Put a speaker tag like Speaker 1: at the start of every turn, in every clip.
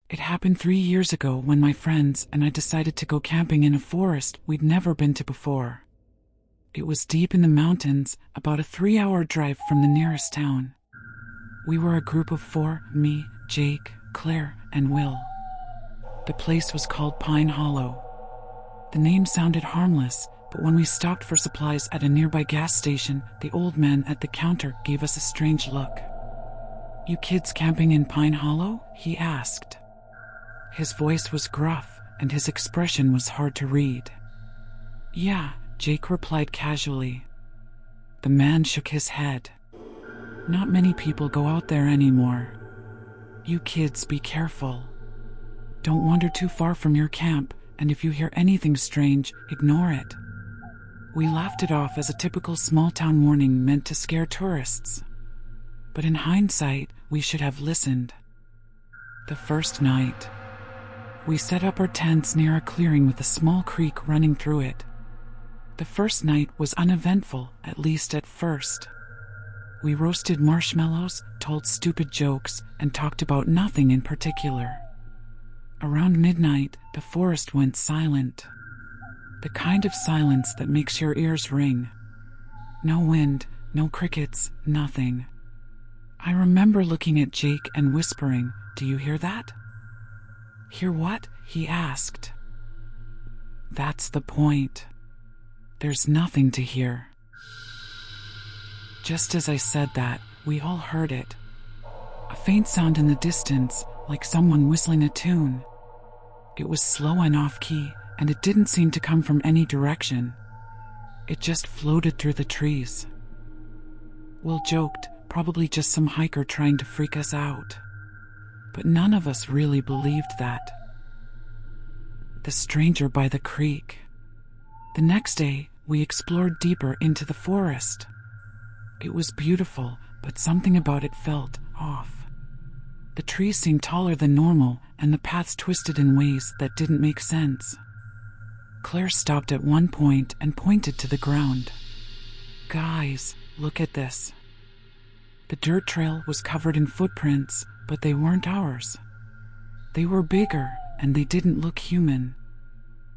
Speaker 1: It happened 3 years ago when my friends and I decided to go camping in a forest we'd never been to before. It was deep in the mountains, about a 3-hour drive from the nearest town. We were a group of 4, me, Jake, Claire, and Will. The place was called Pine Hollow. The name sounded harmless, but when we stopped for supplies at a nearby gas station, the old man at the counter gave us a strange look. "You kids camping in Pine Hollow?" he asked. His voice was gruff, and his expression was hard to read. "Yeah," Jake replied casually. The man shook his head. "Not many people go out there anymore. You kids be careful. Don't wander too far from your camp, and if you hear anything strange, ignore it." We laughed it off as a typical small-town warning meant to scare tourists. But in hindsight, we should have listened. The first night, we set up our tents near a clearing with a small creek running through it. The first night was uneventful, at least at first. We roasted marshmallows, told stupid jokes, and talked about nothing in particular. Around midnight, the forest went silent. The kind of silence that makes your ears ring. No wind, no crickets, nothing. I remember looking at Jake and whispering, "Do you hear that?" "Hear what?" he asked. "That's the point. There's nothing to hear." Just as I said that, we all heard it. A faint sound in the distance, like someone whistling a tune. It was slow and off-key, and it didn't seem to come from any direction. It just floated through the trees. Will joked, probably just some hiker trying to freak us out. But none of us really believed that. The stranger by the creek. The next day, we explored deeper into the forest. It was beautiful, but something about it felt off. The trees seemed taller than normal, and the paths twisted in ways that didn't make sense. Claire stopped at one point and pointed to the ground. "Guys, look at this." The dirt trail was covered in footprints, but they weren't ours. They were bigger, and they didn't look human.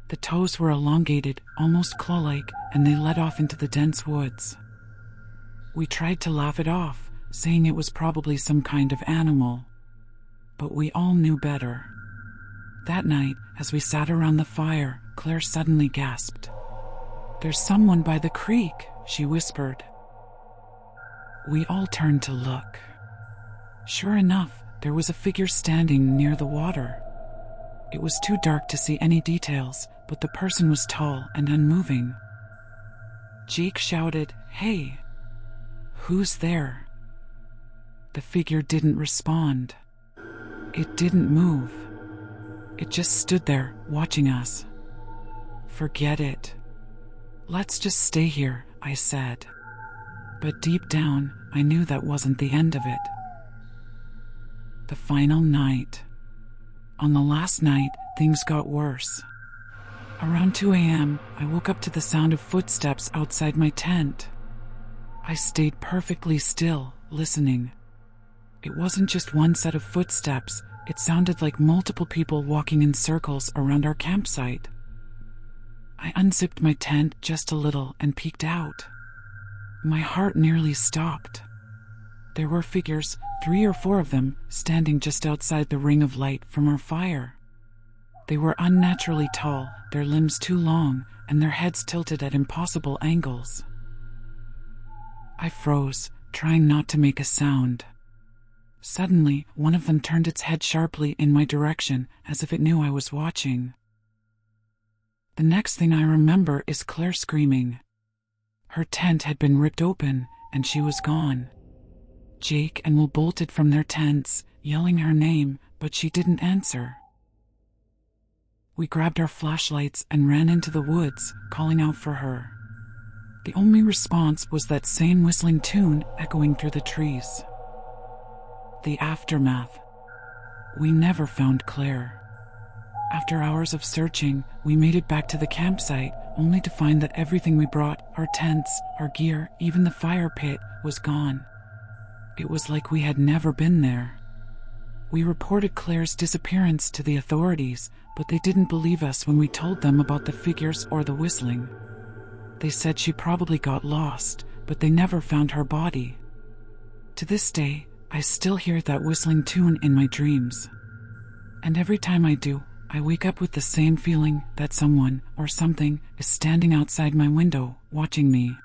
Speaker 1: The toes were elongated, almost claw-like, and they led off into the dense woods. We tried to laugh it off, saying it was probably some kind of animal. But we all knew better. That night, as we sat around the fire, Claire suddenly gasped. "There's someone by the creek," she whispered. We all turned to look. Sure enough, there was a figure standing near the water. It was too dark to see any details, but the person was tall and unmoving. Jake shouted, "Hey! Who's there?" The figure didn't respond. It didn't move. It just stood there, watching us. "Forget it. Let's just stay here," I said. But deep down, I knew that wasn't the end of it. The final night. On the last night, things got worse. Around 2 a.m., I woke up to the sound of footsteps outside my tent. I stayed perfectly still, listening. It wasn't just one set of footsteps, it sounded like multiple people walking in circles around our campsite. I unzipped my tent just a little and peeked out. My heart nearly stopped. There were figures, 3 or 4 of them, standing just outside the ring of light from our fire. They were unnaturally tall, their limbs too long, and their heads tilted at impossible angles. I froze, trying not to make a sound. Suddenly, one of them turned its head sharply in my direction, as if it knew I was watching. The next thing I remember is Claire screaming. Her tent had been ripped open, and she was gone. Jake and Will bolted from their tents, yelling her name, but she didn't answer. We grabbed our flashlights and ran into the woods, calling out for her. The only response was that same whistling tune echoing through the trees. The aftermath. We never found Claire. After hours of searching, we made it back to the campsite, only to find that everything we brought, our tents, our gear, even the fire pit, was gone. It was like we had never been there. We reported Claire's disappearance to the authorities, but they didn't believe us when we told them about the figures or the whistling. They said she probably got lost, but they never found her body. To this day, I still hear that whistling tune in my dreams. And every time I do, I wake up with the same feeling that someone or something is standing outside my window, watching me.